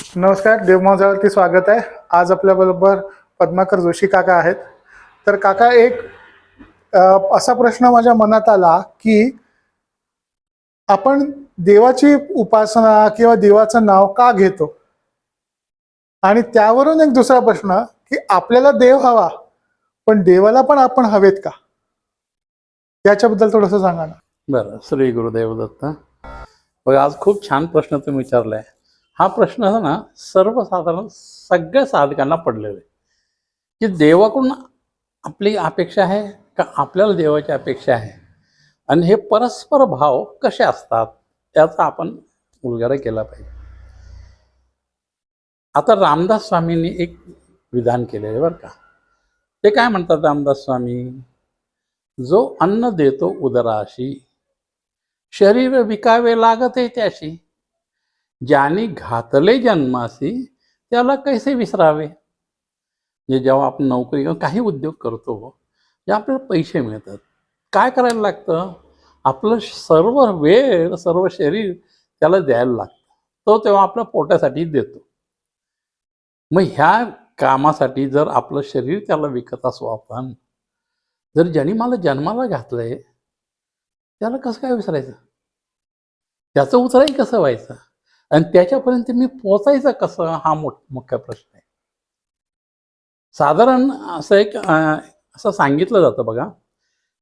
नमस्कार, देवमावजावरती स्वागत आहे. आज आपल्याबरोबर पद्माकर जोशी काका आहेत. तर काका, एक असा प्रश्न माझ्या मनात आला की आपण देवाची उपासना किंवा देवाचं नाव का घेतो, आणि त्यावरून एक दुसरा प्रश्न की आपल्याला देव हवा, पण देवाला पण आपण हवेत का, याच्याबद्दल थोडंसं सांगा ना. बरं, श्री गुरुदेव दत्त. बघा, आज खूप छान प्रश्न तुम्ही विचारलाय. हा प्रश्न ना सर्वसाधारण सगळ्या साधकांना पडलेला आहे की देवाकडून आपली अपेक्षा आहे का आपल्याला देवाची अपेक्षा आहे, आणि हे परस्पर भाव कसे असतात त्याचा आपण उलगडा केला पाहिजे. आता रामदास स्वामींनी एक विधान केलेलं आहे बरं का. ते काय म्हणतात रामदास स्वामी? जो अन्न देतो उदराशी, शरीर विकावे लागते त्याशी, ज्याने घातले जन्मासी त्याला कैसे विसरावे. म्हणजे जेव्हा आपण नोकरी किंवा काही उद्योग करतो, जे आपल्याला पैसे मिळतात, काय करायला लागतं? आपलं सर्व वेळ, सर्व शरीर त्याला द्यायला लागतं. तो तेव्हा आपल्या पोटासाठी देतो. मग ह्या कामासाठी जर आपलं शरीर त्याला विकत असू आपण, जर ज्याने मला जन्माला घातलंय त्याला कसं काय विसरायचं? त्याचं उतराई कसं व्हायचं, आणि त्याच्यापर्यंत मी पोचायचं कसं, हा मुख्य प्रश्न आहे. साधारण असं सांगितलं जातं बघा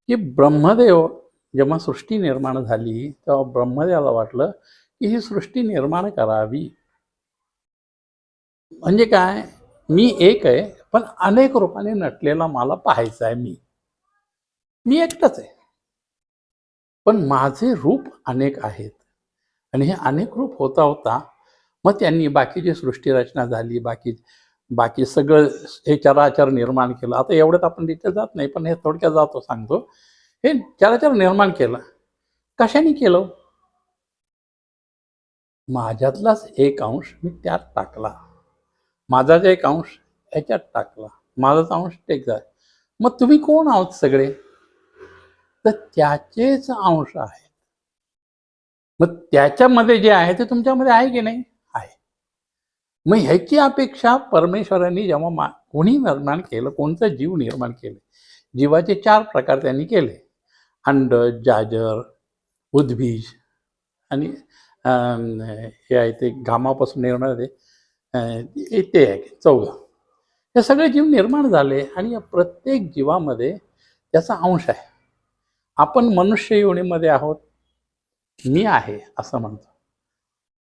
की ब्रह्मदेव जेव्हा सृष्टी निर्माण झाली तेव्हा ब्रह्मदेवाला वाटलं की ही सृष्टी निर्माण करावी. म्हणजे काय, मी एक आहे पण अनेक रूपाने नटलेला मला पाहायचा आहे. मी एकटाच आहे, पण माझे रूप अनेक आहेत, आणि हे अनेक रूप होता होता मग त्यांनी बाकीची सृष्टी रचना झाली, बाकी सगळं हे चराचर निर्माण केलं. आता एवढ्यात आपण डिटेल जात नाही, पण हे थोडक्यात सांगतो. हे चराचर निर्माण केलं, कशाने केलं? माझ्यातलाच एक अंश मी त्यात टाकला, माझाच एक अंश याच्यात टाकला, माझाच अंश टेकला. मग तुम्ही कोण आहोत सगळे? तर त्याचेच अंश आहेत. मग त्याच्यामध्ये जे आहे ते तुमच्यामध्ये आहे की नाही? आहे. मग ह्याची अपेक्षा परमेश्वरांनी जेव्हा कोणी निर्माण केलं, कोणतं जीव निर्माण केलं, जीवाचे 4 प्रकार त्यांनी केले: अंड, जाजर, उद्भिज, आणि हे आहे ते घामापासून निर्माण ते आहे 14. हे सगळे जीव निर्माण झाले, आणि या प्रत्येक जीवामध्ये त्याचा अंश आहे. आपण मनुष्य योनीमध्ये आहोत, मी आहे असं म्हणतो.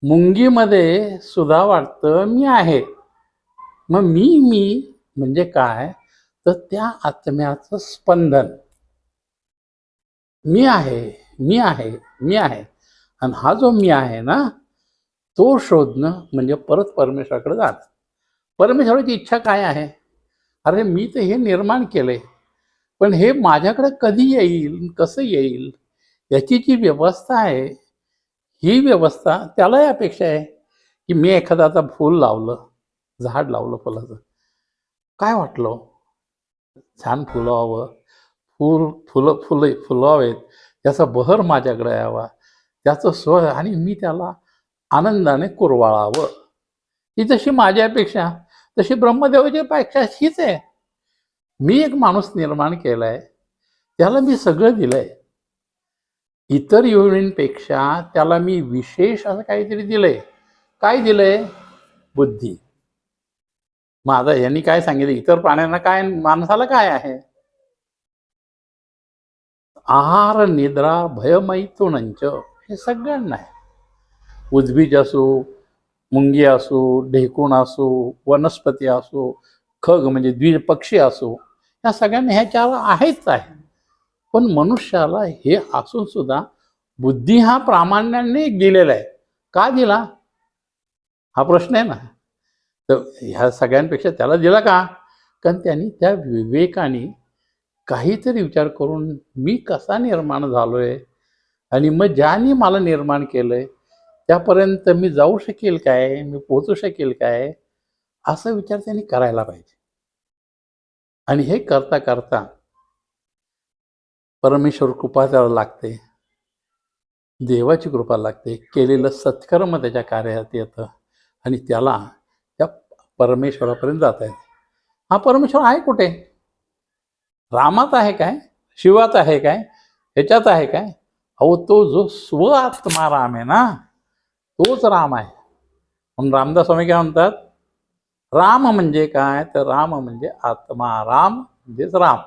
मुंगीमध्ये सुद्धा वाटतं मी आहे. मग मी म्हणजे काय? तर त्या आत्म्याचं स्पंदन. मी आहे, मी आहे, मी आहे. आणि हा जो मी आहे ना, तो शोधणं म्हणजे परत परमेश्वराकडे जाणं. परमेश्वराची इच्छा काय आहे? अरे, मी तर हे निर्माण केलंय, पण हे माझ्याकडे कधी येईल, कसं येईल, याची जी व्यवस्था आहे, ही व्यवस्था त्यालाही अपेक्षा आहे की मी एखादा फूल लावलं, झाड लावलं फुलाचं, काय वाटलं? छान फुलं हवं, फुलवावेत, त्याचा बहर माझ्याकडे यावा, त्याचं स्वर, आणि मी त्याला आनंदाने कुरवाळावं. ही जशी माझी अपेक्षा, तशी ब्रह्मदेवाची अपेक्षा हीच आहे. मी एक माणूस निर्माण केलाय, त्याला मी सगळं दिलंय. इतर योनींपेक्षा त्याला मी विशेष असं काहीतरी दिलंय. काय दिलंय? बुद्धी. मग आता यांनी काय सांगितलं, इतर प्राण्यांना काय, माणसाला काय आहे? आहार, निद्रा, भयमैथुनंच, हे सगळ्यांना आहे. उद्भिज असो, मुंगी असो, ढेकूण असो, वनस्पती असो, खग म्हणजे द्विपक्षी असो, या सगळ्यांना ह्या 4 आहेच आहे. पण मनुष्याला हे असून सुद्धा बुद्धी हा प्रामाण्याने दिलेला आहे. का दिला, हा प्रश्न आहे ना. तर ह्या सगळ्यांपेक्षा त्याला दिला का? कारण त्यांनी त्या विवेकाने काहीतरी विचार करून मी कसा निर्माण झालोय, आणि मग ज्याने मला निर्माण केलंय त्यापर्यंत मी जाऊ शकेल काय, मी पोहोचू शकेल काय, असा विचार त्यांनी करायला पाहिजे. आणि हे करता करता परमेश्वर कृपा त्याला लागते, देवाची कृपा लागते, केलेलं सत्कर्म त्याच्या कार्यात येतं, आणि त्याला त्या परमेश्वरापर्यंत जाता येते. हा परमेश्वर आहे कुठे? रामात आहे काय? शिवात आहे काय? ह्याच्यात आहे काय? अहो, तो जो स्व आत्मा राम आहे ना, तोच राम आहे. म्हणून रामदास स्वामी काय म्हणतात, राम म्हणजे काय? तर राम म्हणजे आत्मा, राम म्हणजेच राम.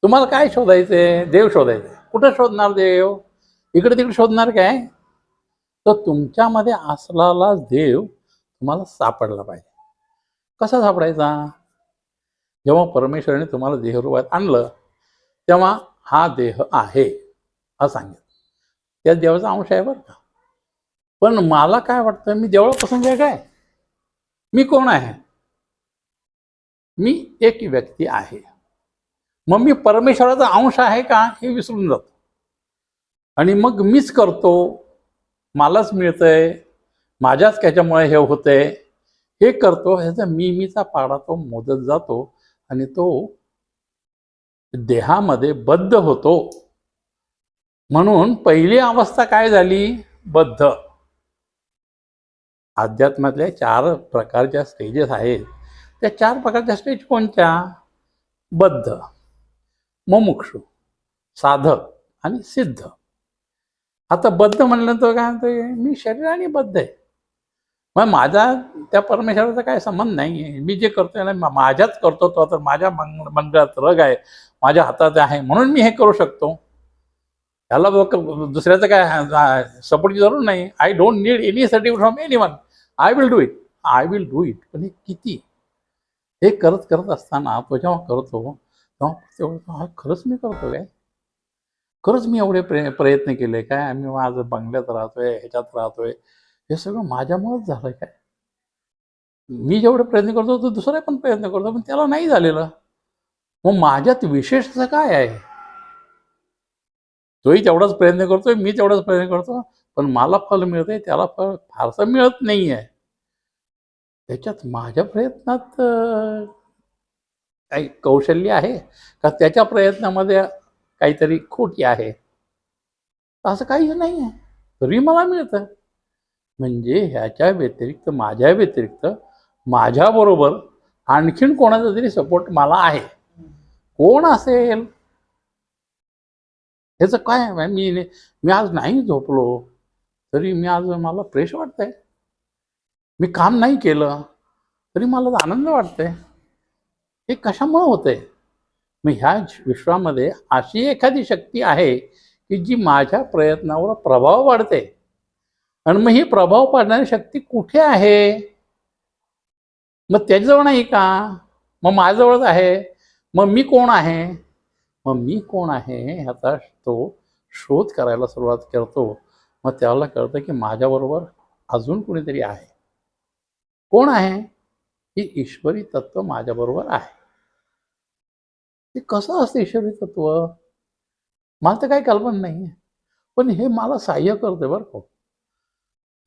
तुम्हाला काय शोधायचंय? देव शोधायचे. कुठं शोधणार देव? इकडे तिकडे शोधणार काय? तर तुमच्यामध्ये असलेला देव तुम्हाला सापडला पाहिजे. कसा सापडायचा? जेव्हा परमेश्वराने तुम्हाला देहरूपात आणलं तेव्हा हा देह आहे असं सांगितलं. त्या देवाचा अंश आहे बरं का. पण मला काय वाटतं, मी देवळापासून वेगळा आहे. मी कोण आहे? मी एक व्यक्ती आहे. मग मी परमेश्वराचा अंश आहे का हे विसरून जातो. आणि मग मीच करतो, मलाच मिळतंय, माझ्याच त्याच्यामुळे हे होतंय, हे करतो, ह्याचा मीचा पाडा तो मोदत जातो आणि तो देहामध्ये बद्ध होतो. म्हणून पहिली अवस्था काय झाली? बद्ध. अध्यात्मातल्या 4 प्रकारच्या स्टेजेस आहेत. त्या 4 प्रकारच्या स्टेज कोणत्या? बद्ध, मुमुक्षु, साधक आणि सिद्ध. आता बद्ध म्हणलं तर काय म्हणतोय, मी शरीराने बद्ध आहे. मग माझा त्या परमेश्वराचा काय संबंध नाही आहे. मी जे करतोय ना माझ्याच करतो, तो तर माझ्या मंगळात रग आहे, माझ्या हातात आहे, म्हणून मी हे करू शकतो. त्याला दुसऱ्याचं काय सपोर्टची जरूर नाही. I don't need any certificate from anyone. I will do it. I will do it. पण हे किती? हे करत असताना तो जेव्हा करतो तेव्हा हा खरंच मी करतो काय? खरंच मी एवढे प्रयत्न केले काय? मी माझं बंगल्यात राहतोय, ह्याच्यात राहतोय, हे सगळं माझ्यामुळेच झालंय काय? मी जेवढे प्रयत्न करतो तो दुसरा पण प्रयत्न करतो, पण त्याला नाही झालेलं. मग माझ्यात विशेष काय आहे? तोही तेवढाच प्रयत्न करतोय, मी तेवढाच प्रयत्न करतो, पण मला फल मिळतंय, त्याला फल फारसं मिळत नाही आहे. त्याच्यात माझ्या प्रयत्नात काही कौशल्य आहे का त्याच्या प्रयत्नामध्ये काहीतरी खोटी आहे? असं काहीच नाही आहे, तरी मला मिळतं. म्हणजे ह्याच्या व्यतिरिक्त, माझ्या व्यतिरिक्त, माझ्याबरोबर आणखीन कोणाचा तरी सपोर्ट मला आहे. कोण असेल? ह्याचं काय आहे? मी आज नाही झोपलो तरी मला फ्रेश वाटतंय. मी काम नाही केलं तरी मला आनंद वाटतंय. हे कशामुळे होतंय? मग ह्या विश्वामध्ये अशी एखादी शक्ती आहे की जी माझ्या प्रयत्नावर प्रभाव पाडते. आणि मग ही प्रभाव पाडणारी शक्ती कुठे आहे? मग त्याच्याजवळ नाही का? मग माझ्याजवळच आहे. मग मी कोण आहे? मग मी कोण आहे ह्याचा तो शोध करायला सुरुवात करतो. मग त्याला कळतं की माझ्याबरोबर अजून कोणीतरी आहे. कोण आहे? ही ईश्वरी तत्व माझ्याबरोबर आहे. ते कसं असतं ईश्वरी तत्व? मला तर काही कल्पना नाही. पण हे मला सहाय्य करते बरं का.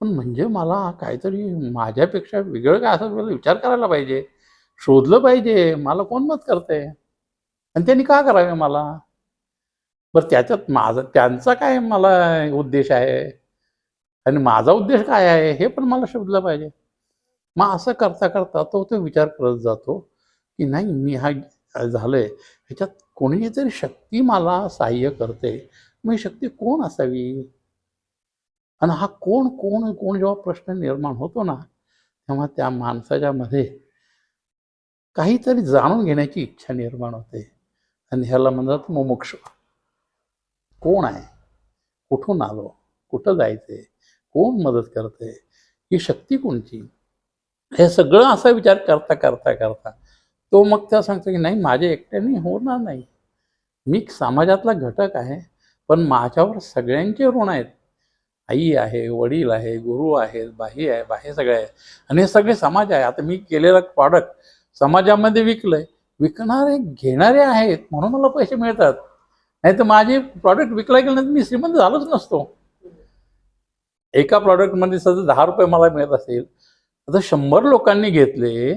पण म्हणजे मला काहीतरी माझ्यापेक्षा वेगळं काय असं विचार करायला पाहिजे, शोधलं पाहिजे. मला कोण मत करते आणि त्यांनी का करावे मला? बरं, त्याच्यात त्यांचा काय मला उद्देश आहे आणि माझा उद्देश काय आहे हे पण मला शोधलं पाहिजे. मग असं करता करता तो विचार करत जातो की नाही, मी हा झालंय ह्याच्यात कोणीतरी शक्ती मला सहाय्य करते. मग ही शक्ती कोण असावी? आणि हा कोण कोण कोण जेव्हा प्रश्न निर्माण होतो ना, तेव्हा त्या माणसाच्या मध्ये काहीतरी जाणून घेण्याची इच्छा निर्माण होते. आणि ह्याला म्हणतात मुमुक्षु. कोण आहे? कुठून आलो? कुठं जायचंय? कोण मदत करते? ही शक्ती कोणची? हे सगळं असा विचार करता करता करता तो मग त्या सांगतो की नाही, माझ्या एकट्याने होणार नाही. मी समाजातला घटक आहे, पण माझ्यावर सगळ्यांचे ऋण आहेत. आई आहे, वडील आहे, गुरु आहेत, बाई आहे, बाहे सगळे आहे. आणि हे सगळे समाज आहे. आता मी केलेलं प्रॉडक्ट समाजामध्ये विकलंय, विकणारे घेणारे आहेत म्हणून मला पैसे मिळतात. नाही तर माझे प्रॉडक्ट विकला गेलं तर मी श्रीमंत झालोच नसतो. एका प्रॉडक्टमध्ये सध्या 10 रुपये मला मिळत असेल, आता 100 लोकांनी घेतले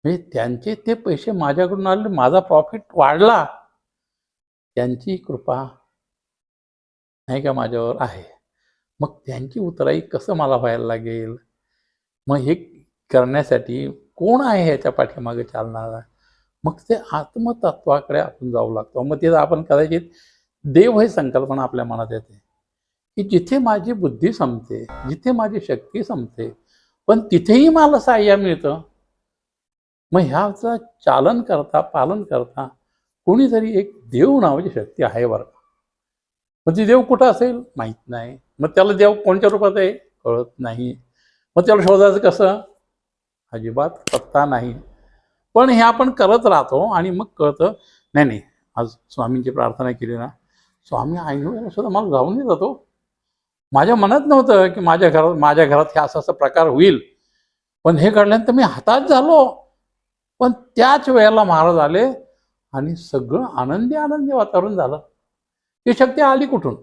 म्हणजे त्यांचे ते पैसे माझ्याकडून आले, माझा प्रॉफिट वाढला. त्यांची कृपा नाही का माझ्यावर आहे. मग त्यांची उतराई कसं मला व्हायला लागेल? मग हे करण्यासाठी कोण आहे ह्याच्या पाठीमागे चालणारा? मग ते आत्मतत्वाकडे आपण जाऊ लागतो. मग तिथं आपण कदाचित देव ही संकल्पना आपल्या मनात येते की जिथे माझी बुद्धी संपते, जिथे माझी शक्ती संपते, पण तिथेही मला साह्य मिळतं. मग ह्याचं चालन करता, पालन करता कोणीतरी एक देव नावाची शक्ती आहे बरं का. मग ती देव कुठं असेल माहीत नाही. मग त्याला देव कोणत्या रूपात आहे कळत नाही. मग त्याला शोधायचं कसं? अजिबात पत्ता नाही. पण हे आपण करत राहतो आणि मग कळतं नाही नाही, आज स्वामींची प्रार्थना केली ना, स्वामी ऐनवेळेला सुद्धा मला जाऊन देत होतो. माझ्या मनात नव्हतं की माझ्या घरात हे असा प्रकार होईल, पण हे घडल्यानंतर मी हताश झालो. पण त्याच वेळेला महाराज आले आणि सगळं आनंदी आनंदी वातावरण झालं. ही शक्ती आली कुठून?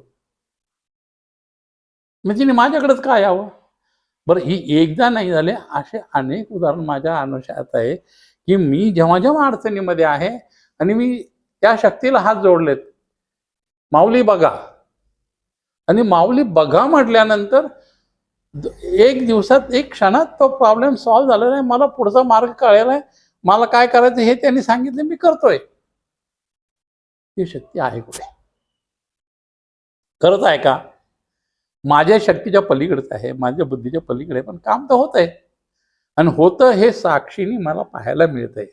मग तिने माझ्याकडेच काय यावं? बरं, ही एकदा नाही झाले, असे अनेक उदाहरण माझ्या अनुष्यात आहे की मी जेव्हा जेव्हा अडचणीमध्ये आहे आणि मी त्या शक्तीला हात जोडलेत, माऊली बघा, आणि माऊली बघा म्हटल्यानंतर एक दिवसात, एक क्षणात तो प्रॉब्लेम सॉल्व्ह झालेला आहे. मला पुढचा मार्ग कळलेला आहे. मला काय करायचं हे त्यांनी सांगितलं, मी करतोय. ही शक्ती आहे कुठे? करत आहे का? माझ्या शक्तीच्या पलीकडेच आहे, माझ्या बुद्धीच्या पलीकडे, पण काम तर होत आहे. आणि होतं हे साक्षीने मला पाहायला मिळतंय.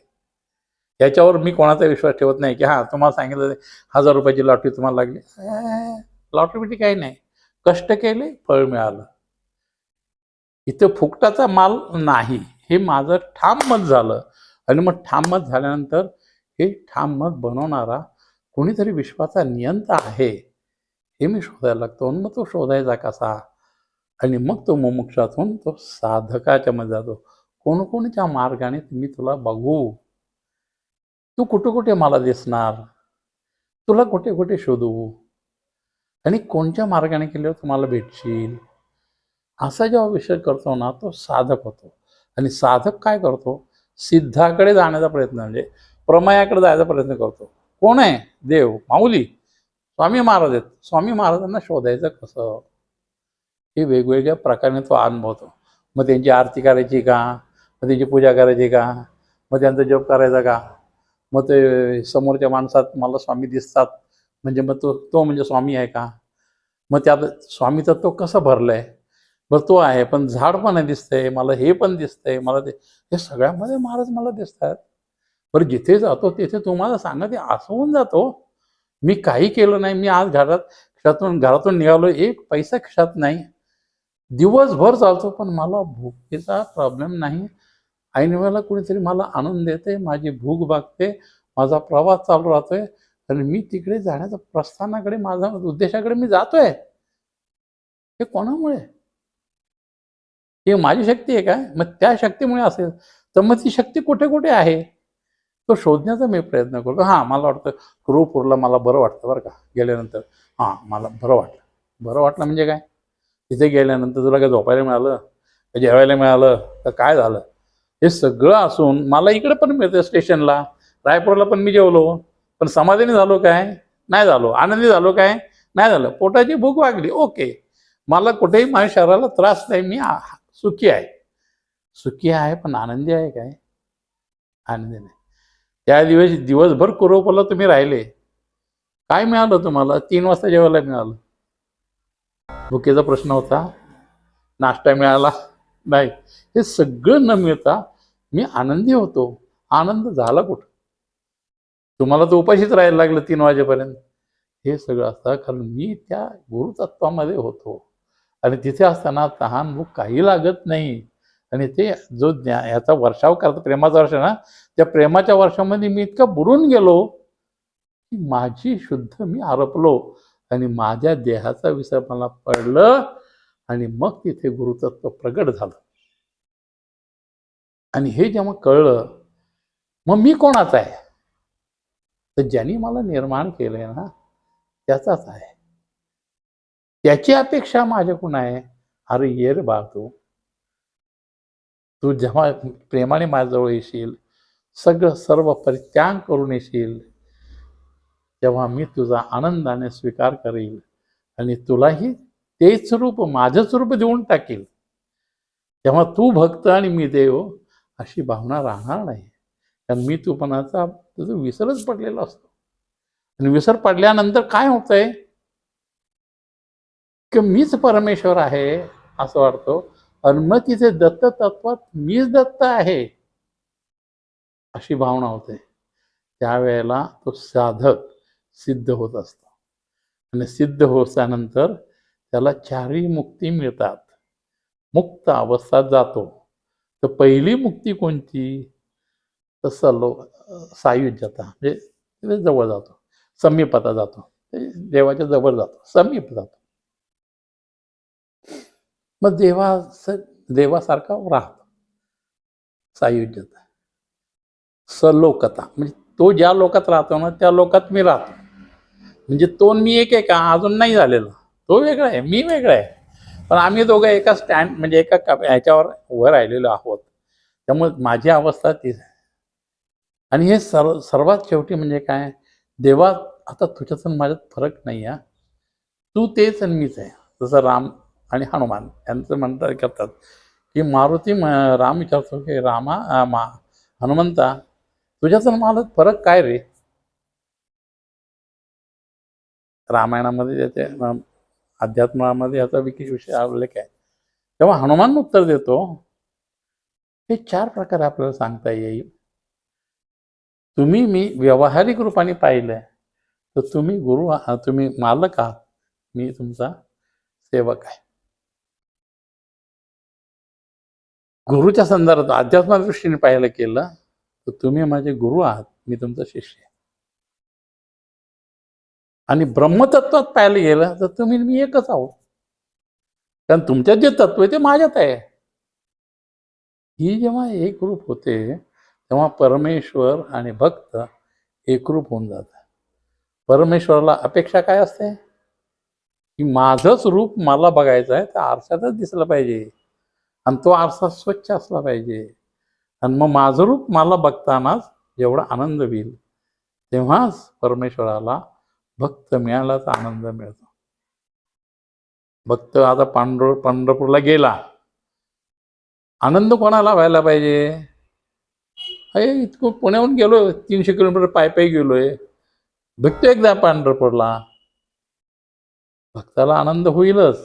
याच्यावर मी कोणाचा विश्वास ठेवत नाही की हां, तुम्हाला सांगितलं 1000 रुपयाची लॉटरी तुम्हाला लागली. लॉटरी बिटी काही नाही. कष्ट केले, फळ मिळालं. इथं फुकटाचा माल नाही, हे माझं ठाम मत झालं. आणि मग ठाम मत झाल्यानंतर हे ठाम मत बनवणारा कोणीतरी विश्वाचा नियंता आहे हे मी शोधायला लागतो. आणि मग तो शोधायचा कसा? आणि मग तो मुमुक्षातून तो साधकाच्या मध्ये जातो. कोणकोणच्या मार्गाने मी तुला बघू, तू कुठे कुठे मला दिसणार, तुला कुठे कुठे शोधू, आणि कोणत्या मार्गाने केल्यावर तुम्हाला भेटशील, असा जेव्हा विषय करतो ना, तो साधक होतो. आणि साधक काय करतो? सिद्धाकडे जाण्याचा प्रयत्न, म्हणजे प्रमयाकडे जायचा प्रयत्न करतो. कोण आहे? देव, माऊली, स्वामी महाराज आहेत. स्वामी महाराजांना शोधायचं कसं? हे वेगवेगळ्या प्रकारे तो अनुभवतो. मग त्यांची आरती करायची का? मग त्यांची पूजा करायची का? मग त्यांचा जप करायचा का? मग ते समोरच्या माणसात मला स्वामी दिसतात म्हणजे मग तो म्हणजे स्वामी आहे का? मग त्यात स्वामी तत्व कसं भरलंय? बरं, तो आहे, पण झाड पण दिसतंय मला, हे पण दिसतंय मला, ते हे सगळ्यामध्ये महाराज मला दिसतात. बरं, जिथे जातो तिथे तुम्हाला सांगा, ते असं होऊन जातो मी काही केलं नाही. मी आज घरातून निघालो, एक पैसा खिशात नाही, दिवसभर चालतो, पण मला भूकेचा प्रॉब्लेम नाही. ऐन वेळेला कुणीतरी मला आणून देते, माझी भूक भागते, माझा प्रवास चालू राहतोय, आणि मी तिकडे जाण्याच्या प्रस्थानाकडे, माझ्या उद्देशाकडे मी जातोय. हे कोणामुळे? हे माझी शक्ती आहे काय? मग त्या शक्तीमुळे असेल तर मग ती शक्ती कुठे कुठे आहे तो शोधण्याचा मी प्रयत्न करतो. हां, मला वाटतं कुरुपूरला मला बरं वाटतं बरं का गेल्यानंतर. हां, मला बरं वाटलं. बरं वाटलं म्हणजे काय? तिथे गेल्यानंतर तुला काय झोपायला मिळालं, का जेवायला मिळालं, का काय झालं? हे सगळं असून मला इकडे पण मिळतं स्टेशनला. रायपूरला पण मी जेवलो, पण समाधानी झालो काय? नाही झालो. आनंदी झालो काय? नाही झालं. पोटाची भूक वागली, ओके. मला कुठेही माझ्या शरीराला त्रास नाही, मी सुखी आहे. सुखी आहे, पण आनंदी आहे काय? आनंदी नाही. त्या दिवसभर कुरुपूरला तुम्ही राहिले, काय मिळालं तुम्हाला? 3 वाजता जेवायला मिळालं. भुकेचा प्रश्न होता, नाश्ता मिळाला नाही. हे सगळं न मिळता मी आनंदी होतो. आनंद झाला कुठं? तुम्हाला तर उपाशीच राहायला लागलं 3 वाजेपर्यंत. हे सगळं असतं कारण मी त्या गुरुतत्वामध्ये होतो. आणि तिथे असताना तहान भूक काही लागत नाही. आणि ते जो ह्याचा वर्षाव करतो, प्रेमाचा वर्ष ना, त्या प्रेमाच्या वर्षामध्ये मी इतकं बुडून गेलो की माझी शुद्ध मी आरोपलो, आणि माझ्या देहाचा विसर मला पडलं, आणि मग तिथे गुरुतत्व प्रगट झालं. आणि हे जेव्हा कळलं, मग मी कोणाचा आहे? तर ज्यांनी मला निर्माण केलंय ना, त्याचाच आहे. त्याची अपेक्षा माझ्याकडून आहे. अरे ये रे बाळ, तू जेव्हा प्रेमाने माझ्याजवळ येशील, सर्व परित्याग करून येशील, तेव्हा मी तुझा आनंदाने स्वीकार करेल, आणि तुलाही तेच रूप, माझंच रूप देऊन टाकेल. तेव्हा तू भक्त आणि मी देव अशी भावना राहणार नाही. कारण मी तूपणाचा तुझा विसरच पडलेला असतो. आणि विसर पडल्यानंतर काय होतंय की मीच परमेश्वर आहे असं वाटतो. आणि मग तिथे दत्त तत्वात मीच दत्त आहे अशी भावना होते. त्यावेळेला तो साधक सिद्ध होत असतो. आणि सिद्ध होल्यानंतर त्याला चारही मुक्ती मिळतात. मुक्त अवस्थात जातो. तर पहिली मुक्ती कोणती? तर सायुज्यता, म्हणजे जवळ जातो, समीपता जातो, देवाच्या जवळ जातो, समीप जातो. मग देवासारखा राहतो. सायुज्यता, सलोकता, म्हणजे तो ज्या लोकात राहतो ना त्या लोकात मी राहतो. म्हणजे तो मी एक आहे का? अजून नाही झालेलं. तो वेगळा आहे, मी वेगळा आहे. पण आम्ही दोघं एका स्टँड, म्हणजे एका ह्याच्यावर उभं राहिलेलो आहोत. त्यामुळे माझी अवस्था तीच आहे. आणि हे सर्वात शेवटी म्हणजे काय? देवा, आता तुझ्यात माझ्यात फरक नाही आहे. तू तेच आणि मीच आहे. जसं राम आणि हनुमान यांचं म्हणतात करतात की राम विचारतो की हनुमंता, तुझ्याच मला फरक काय रे? रामायणामध्ये त्याच्या अध्यात्मामध्ये याचा विषय उल्लेख आहे. तेव्हा हनुमान उत्तर देतो, हे 4 प्रकारे आपल्याला सांगता येईल. तुम्ही मी व्यावहारिक रूपाने पाहिलंय तर तुम्ही गुरु आहात, तुम्ही मालक आहात, मी तुमचा सेवक आहे. गुरुच्या संदर्भात अध्यात्माच्या दृष्टीने पाहायला केलं तर तुम्ही माझे गुरु आहात, मी तुमचा शिष्य आहे. आणि ब्रह्मतत्वात पाहायला गेलं तर तुम्ही मी एकच आहोत. कारण तुमच्यात जे तत्व आहे ते माझ्यात आहे. ही जेव्हा एकरूप होते तेव्हा परमेश्वर आणि भक्त एकरूप होऊन जातात. परमेश्वराला अपेक्षा काय असते की माझंच रूप मला बघायचं आहे, तर आरशातच दिसलं पाहिजे आणि तो आरसा स्वच्छ असला पाहिजे. आणि मग माझं रूप मला बघतानाच जेवढा आनंद होईल तेव्हाच परमेश्वराला भक्त मिळाल्याचा आनंद मिळतो. भक्त आता पंढरपूरला गेला, आनंद कोणाला व्हायला पाहिजे? अरे इतकं पुण्याहून गेलोय, 300 किलोमीटर पायी गेलोय, भेटतो एकदा पंढरपूरला, भक्ताला आनंद होईलच.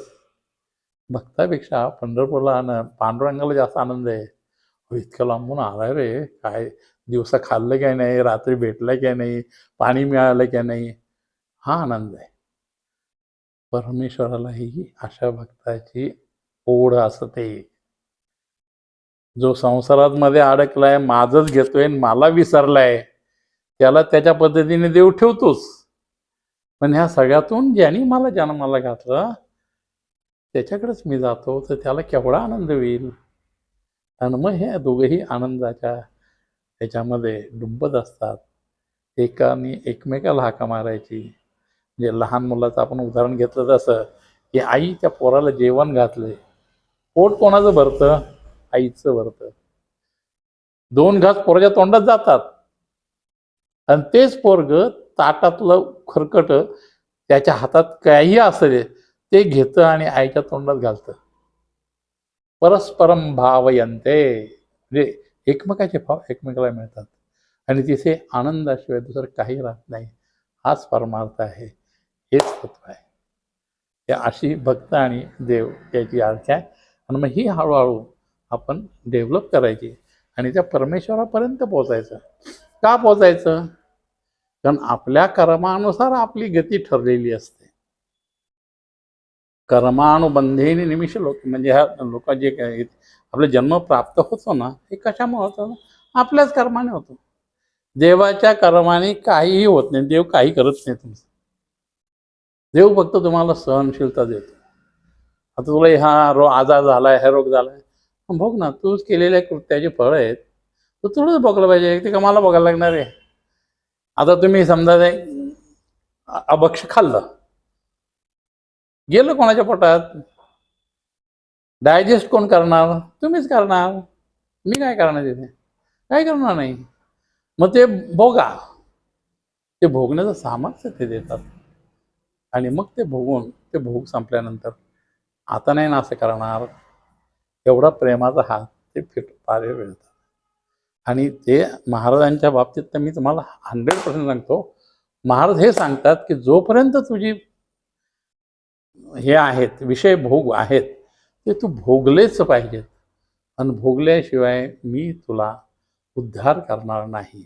भक्तापेक्षा पंढरपूरला पांडुरंगाला जास्त आनंद आहे. इतकं लांबून आलाय रे, काय दिवसा खाल्लं काय नाही, रात्री भेटलं काय नाही, पाणी मिळालं काय नाही, हा आनंद आहे. परमेश्वरालाही अशा भक्ताची ओढ असते. जो संसारात मध्ये अडकलाय, माझंच घेतोय, मला विसरलाय, त्याला त्याच्या पद्धतीने देव ठेवतोच. पण ह्या सगळ्यातून ज्यांनी मला जन्माला घातलं त्याच्याकडेच मी जातो, तर त्याला केवढा आनंद होईल. आणि मग हे दोघेही आनंदाच्या ह्याच्यामध्ये डुंबत असतात. एकाने एकमेकाला हाका मारायची. म्हणजे लहान मुलाचं आपण उदाहरण घेतलं तसं की आई त्या पोराला जेवण घातले, पोट कोणाचं भरतं? आईचं भरतं. 2 घास पोराच्या तोंडात जातात आणि तेच पोरग ताटातलं खरकट त्याच्या हातात काही असेल ते घेतं आणि आईच्या तोंडात घालतं. परस्परम भावयन्ते, म्हणजे एकमेकाचे भाव एकमेकाला मिळतात आणि तिथे आनंदाशिवाय दुसरं काही राहत नाही. हाच परमार्थ आहे, हेच तत्व आहे. त्या अशी भक्त आणि देव याची व्याख्या आहे. आणि मग ही हळूहळू आपण डेव्हलप करायची आणि त्या परमेश्वरापर्यंत पोचायचं. का पोचायचं? कारण आपल्या कर्मानुसार आपली गती ठरलेली असते. कर्मानुबंधेने निमिष लोक, म्हणजे ह्या लोक जे काय आपला जन्म प्राप्त होतो ना, हे कशामुळे होतं? आपल्याच कर्माने होतो. देवाच्या कर्माने काहीही होत नाही. देव काही करत नाही तुमचं. देव फक्त तुम्हाला सहनशीलता देतो. आता तुला हा आजार झालाय, हा रोग झालाय, बघ ना, तूच केलेल्या कृत्याचे फळ आहेत, तर तुलाच बघलं पाहिजे, ते का मला बघायला लागणार आहे? आता तुम्ही समजा अभक्ष खाल्लं, गेलं कोणाच्या पोटात, डायजेस्ट कोण करणार? तुम्हीच करणार. मी काय करणार तिथे? काय करणार नाही. मग ते भोगा, ते भोगण्याचं सामर्थ्य ते देतात. आणि मग ते भोगून, ते भोग संपल्यानंतर आता नाही ना असं करणार, एवढा प्रेमाचा हात ते पारे मिळतात. आणि ते महाराजांच्या बाबतीत तर मी तुम्हाला 100% सांगतो, महाराज हे सांगतात की जोपर्यंत तुझी हे आहेत विषय भोग आहेत ते तू भोगलेच पाहिजेत, आणि भोगल्याशिवाय मी तुला उद्धार करणार नाही.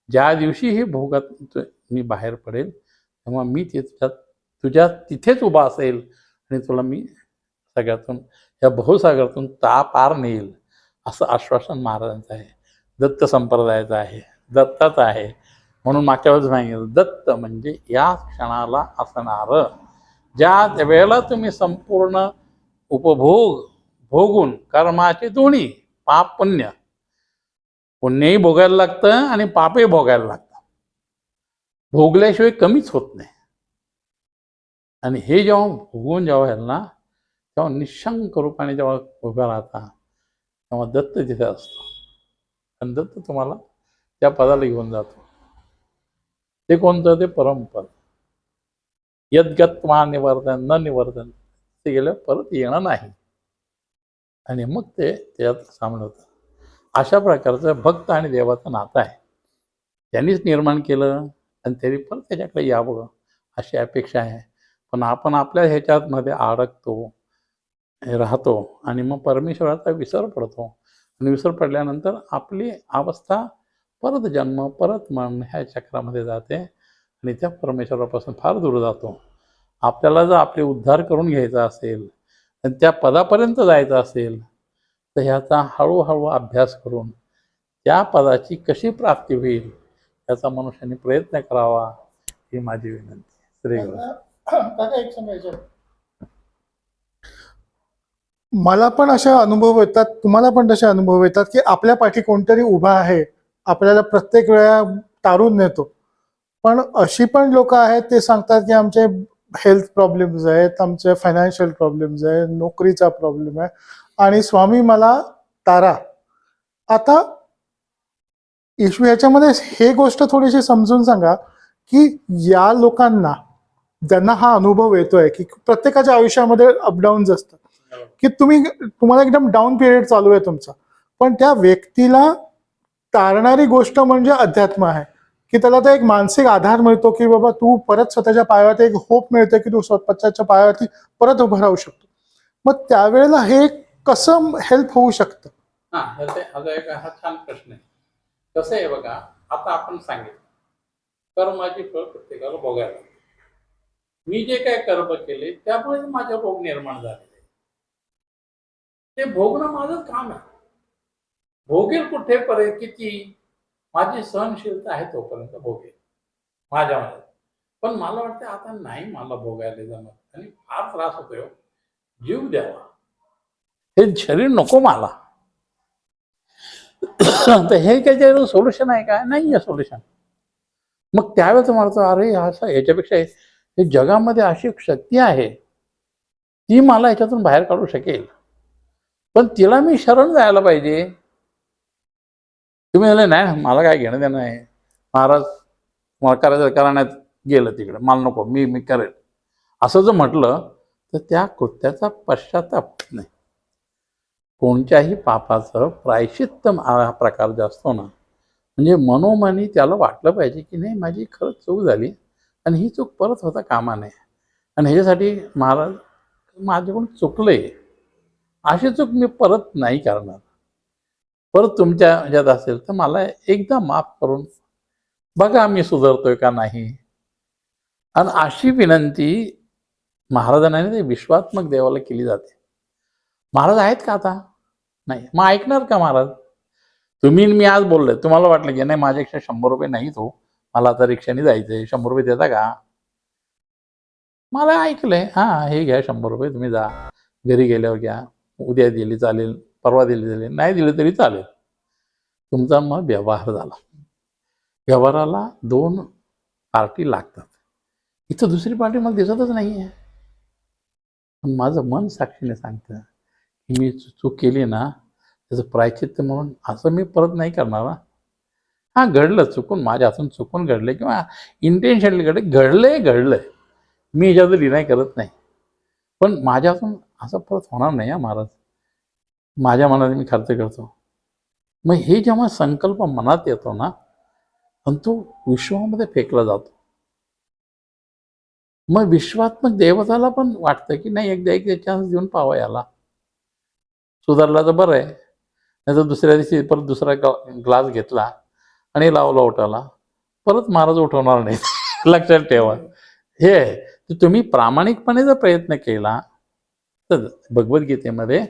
ज्या दिवशी ही भोगात मी बाहेर पडेल तेव्हा मी तुझ्या तिथेच उभा असेल आणि तुला मी सगळ्यातून या भवसागरातून पार नेईल, असं आश्वासन महाराजांचं आहे, दत्त संप्रदायाचं आहे, दत्ताचं आहे. म्हणून मागच्या वेळेस सांगितलं, दत्त म्हणजे या क्षणाला असणारं. ज्या वेळेला तुम्ही संपूर्ण उपभोग भोगून कर्माचे दोन्ही पाप पुण्य, पुण्यही भोगायला लागतं आणि पापही भोगायला लागतं, भोगल्याशिवाय कमीच होत नाही. आणि हे जेव्हा भोगून जेव्हा व्हाल ना, तेव्हा निशंक रूपाने जेव्हा उभा राहता तेव्हा दत्त तिथे असतो, आणि दत्त तुम्हाला त्या पदाला घेऊन जातो. ते कोणतं? ते परमपद. यद्गत्वा निवर्तन न निवर्तन, ते गेलं परत येणं नाही. आणि मग ते त्यात सामील होतं. अशा प्रकारचं भक्त आणि देवाचं नातं आहे. त्यांनीच निर्माण केलं आणि त्यांनी परत त्याच्याकडे यावं अशी अपेक्षा आहे. पण आपण आपल्या ह्याच्यामध्ये अडकतो, राहतो, आणि मग परमेश्वराचा विसर पडतो. आणि विसर पडल्यानंतर आपली अवस्था परत जन्म परत मरण ह्या चक्रामध्ये जाते आणि त्या परमेश्वरापासून फार दूर जातो. आपल्याला जर आपले उद्धार करून घ्यायचा असेल आणि त्या पदापर्यंत जायचं असेल तर ह्याचा हळूहळू अभ्यास करून त्या पदाची कशी प्राप्ती होईल याचा मनुष्याने प्रयत्न करावा, ही माझी विनंती. श्री गुरु. काका एक सांगायचं, मला पण असे अनुभव येतात, तुम्हाला पण तसे अनुभव येतात की आपल्या पाठी कोणतरी उभा आहे, आपल्याला प्रत्येक वेळा तारून नेतो. पण अशी पण लोक आहेत ते सांगतात की आमचे हेल्थ प्रॉब्लेम्स आहेत, आमचे फायनान्शियल प्रॉब्लेम्स आहे, नोकरीचा प्रॉब्लेम आहे, आणि स्वामी मला तारा. आता इश्यू याच्यामध्ये हे गोष्ट थोडीशी समजून सांगा की या लोकांना ज्यांना हा अनुभव येतोय की प्रत्येकाच्या आयुष्यामध्ये अपडाऊन्स असतात, की तुम्हाला एकदम डाऊन पिरियड चालू आहे तुमचा, पण त्या व्यक्तीला तारणारी गोष्ट म्हणजे अध्यात्म आहे, की त्याला तो एक मानसिक आधार मिळतो की बाबा तू परत स्वतःच्या पायावरती, एक होप मिळते की तू स्वतःच्या पायावरती परत उभं राहू शकतो. मग त्यावेळेला हे कसं हेल्प होऊ शकतं? हा छान प्रश्न आहे. कसं आहे बघा, आता आपण सांगितलं कर्माची फळ प्रत्येकाला भोगायला लागते. मी जे काय कर्म केले त्यामुळे माझे रोग निर्माण झालेले, ते भोगणं माझंच काम आहे. भोगेल कुठेपर्यंत, किती माझी सहनशीलता आहे तोपर्यंत भोगेल माझ्यामध्ये. पण मला वाटतं आता नाही मला भोगायला जमत आणि फार त्रास होतोय, जीव द्यावा, हे शरीर नको मला. तर हे काही सोल्युशन आहे का? नाही आहे सोल्युशन. मग त्यावेळेस म्हणतो अरे असं याच्यापेक्षा हे जगामध्ये अशी शक्ती आहे ती मला याच्यातून बाहेर काढू शकेल, पण तिला मी शरण जायला पाहिजे. तुम्ही म्हणले नाही मला काय घेणं देणं आहे, महाराज मला करायचं करण्यात गेलं तिकडे, मला नको, मी करेल, असं जर म्हटलं तर त्या कृत्याचा पश्चाताप नाही. कोणत्याही पापाचं प्रायश्चित्त हा प्रकार जो असतो ना, म्हणजे मनोमनी त्याला वाटलं पाहिजे की नाही माझी खरंच चूक झाली आणि ही चूक परत होता कामा नये, आणि ह्याच्यासाठी महाराज माझ्याकडून चुकले, अशी चूक मी परत नाही करणार. परत तुमच्या ह्याच्यात असेल तर मला एकदा माफ करून बघा मी सुधारतोय का नाही. आणि अशी विनंती महाराजांनी ते विश्वात्मक देवाला केली जाते. महाराज आहेत का आता? नाही. मग ऐकणार का महाराज? तुम्ही मी आज बोललोय, तुम्हाला वाटलं की नाही माझ्यापेक्षा 100 रुपये नाही, तो मला आता रिक्षाने जायचंय, 100 रुपये देता का? मला ऐकलंय, हां हे घ्या 100 रुपये, तुम्ही जा, घरी गेल्यावर घ्या, उद्या दिली चालेल, परवा दिली चालेल, नाही दिली तरी चालेल. तुमचा मग व्यवहार झाला. व्यवहाराला 2 पार्टी लागतात. इथं दुसरी पार्टी मला दिसतच नाही आहे. पण माझं मन साक्षीने सांगतं की मी चूक केली ना त्याचं प्रायश्चित्त म्हणून असं मी परत नाही करणार. हां घडलं, चुकून माझ्या हातून चुकून घडलं किंवा इंटेन्शनली घडलंय, मी ह्याच्यात डिनाय करत नाही, पण माझ्या हातून असं परत होणार नाही महाराज. माझ्या मनाने मी खर्च करतो. मग हे जेव्हा संकल्प मनात येतो ना आणि तो विश्वामध्ये फेकला जातो, मग विश्वात्मक देवताला पण वाटतं की नाही एकदा चान्स देऊन पाहावा याला, सुधारला तर बरं आहे, नाही तर दुसऱ्या दिवशी परत दुसरा ग्लास घेतला आणि लावला उठाला, परत महाराज उठवणार नाही. लक्षात ठेवा. हे आहे. तर तुम्ही प्रामाणिकपणे जर प्रयत्न केला तर भगवद्गीतेमध्ये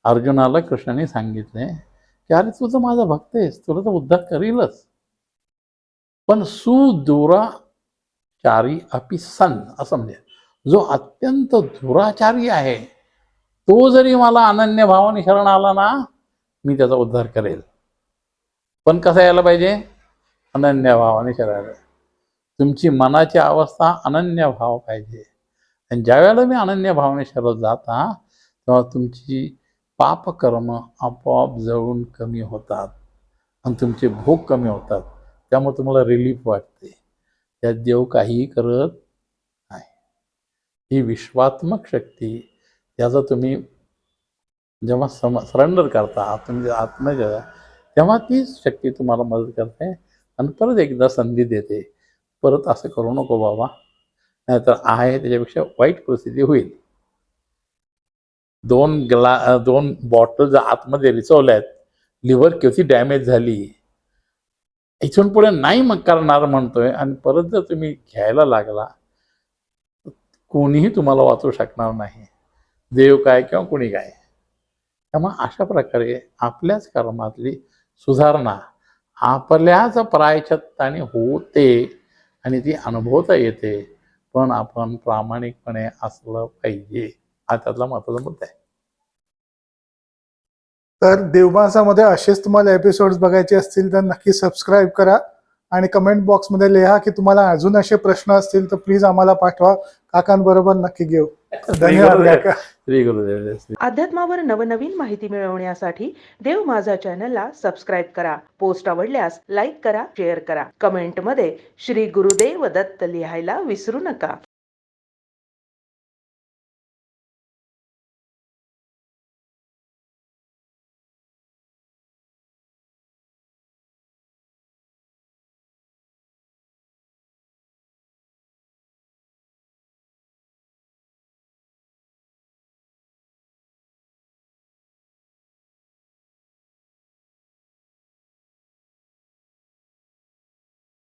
अर्जुनाला कृष्णाने सांगितले की अरे तू तर माझा भक्त आहेस, तुला तर उद्धार करीलच, पण सुदुराचारी अपि सन, असं म्हणजे जो अत्यंत दुराचारी आहे तो जरी मला अनन्य भावाने शरण आला ना, मी त्याचा उद्धार करेल. पण कसं यायला पाहिजे? अनन्य भावाने शरण. तुमची मनाची अवस्था अनन्य भाव पाहिजे. आणि ज्या वेळेला मी अनन्य भावने शरण जाता तेव्हा तुमची पापकर्म आपोआप जळून कमी होतात आणि तुमचे भोग कमी होतात. त्यामुळे तुम्हाला रिलीफ वाटते. त्यात देव काहीही करत नाही. ही विश्वात्मक शक्ती, त्याचा तुम्ही जेव्हा सरेंडर करता, तुम्ही आत्मजय, तेव्हा ती शक्ती तुम्हाला मदत करते आणि परत एकदा संधी देते. परत असं करू नको बाबा, नाहीतर आहे त्याच्यापेक्षा वाईट परिस्थिती होईल. 2 बॉटल जर आतमध्ये रिचवल्यात, लिव्हर किती डॅमेज झाली, इथून पुढे नाही मग करणार म्हणतोय आणि परत जर तुम्ही घ्यायला लागला, कोणीही तुम्हाला वाचू शकणार नाही, देव काय किंवा कोणी काय. त्यामुळे अशा प्रकारे आपल्याच कर्मातली सुधारणा आपल्याच प्रायश्चित्ताने होते आणि ती अनुभवता येते. पण आपण प्रामाणिकपणे असलं पाहिजे, हा त्यातला महत्त्वाचा मुद्दा आहे. तर देवमासामध्ये असेच तुम्हाला एपिसोड्स बघायचे असतील तर नक्की सबस्क्राईब करा आणि कमेंट बॉक्समध्ये लिहा की तुम्हाला अजून असे प्रश्न असतील तर प्लीज आम्हाला पाठवा. काकांबरोबर नक्की घेऊ. धन्यवाद काका. श्री गुरुदेव. अध्यात्मावर नवनवीन माहिती मिळवण्यासाठी देव माझा चॅनलला सबस्क्राईब करा. पोस्ट आवडल्यास लाईक करा, शेअर करा. कमेंटमध्ये श्री गुरुदेव दत्त लिहायला विसरू नका.